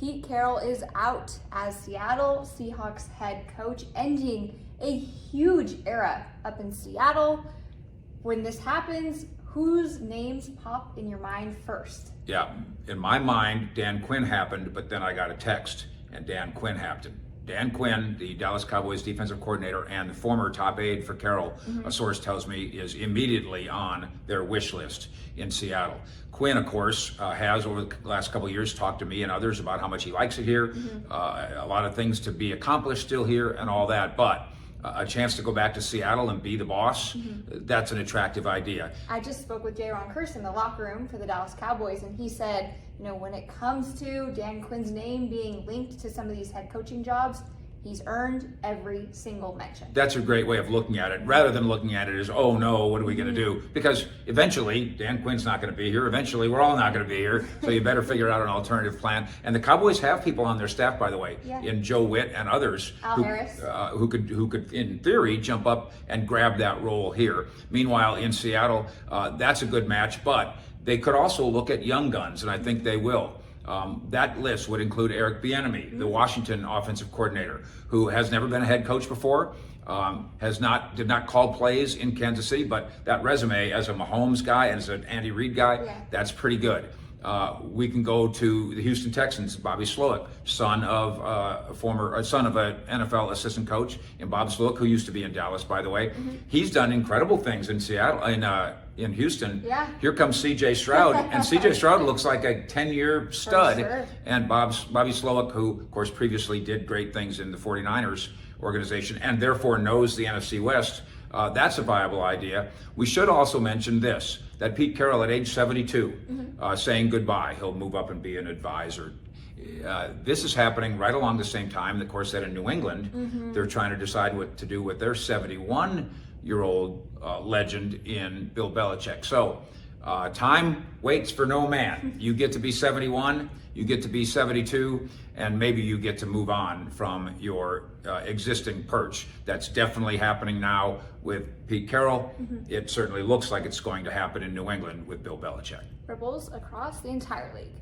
Pete Carroll is out as Seattle Seahawks head coach, ending a huge era up in Seattle. When this happens, whose names pop in your mind first? Yeah, in my mind, Dan Quinn happened, but then I got a text and Dan Quinn happened. Dan Quinn, the Dallas Cowboys defensive coordinator and the former top aide for Carroll, a source tells me, is immediately on their wish list in Seattle. Quinn, of course, has over the last couple of years talked to me and others about how much he likes it here, a lot of things to be accomplished still here and all that, but a chance to go back to Seattle and be the boss, that's an attractive idea. I just spoke with J-Ron Curse in the locker room for the Dallas Cowboys, and he said, when it comes to Dan Quinn's name being linked to some of these head coaching jobs, he's earned every single mention. That's a great way of looking at it, rather than looking at it as, oh no, what are we going to do? Because eventually, Dan Quinn's not going to be here. Eventually, we're all not going to be here. So you better figure out an alternative plan. And the Cowboys have people on their staff, by the way, in Joe Witt and others, Harris, who could, in theory, jump up and grab that role here. Meanwhile, in Seattle, that's a good match, but they could also look at young guns, and I think they will. That list would include Eric Bieniemy, the Washington offensive coordinator, who has never been a head coach before, did not call plays in Kansas City, but that resume as a Mahomes guy and as an Andy Reid guy, that's pretty good. We can go to the Houston Texans, Bobby Slowick, son of an NFL assistant coach, and Bob Slowick, who used to be in Dallas, by the way. He's done incredible things in Seattle, in Houston. Here comes C.J. Stroud, and C.J. Stroud looks like a 10-year stud. Sure. And Bobby Slowick, who of course previously did great things in the 49ers organization and therefore knows the NFC West. That's a viable idea. We should also mention this, that Pete Carroll at age 72, saying goodbye. He'll move up and be an advisor. This is happening right along the same time, of course, that in New England, they're trying to decide what to do with their 71-year-old legend in Bill Belichick. So time waits for no man. You get to be 71, you get to be 72, and maybe you get to move on from your existing perch. That's definitely happening now with Pete Carroll. It certainly looks like it's going to happen in New England with Bill Belichick. Ripples across the entire league.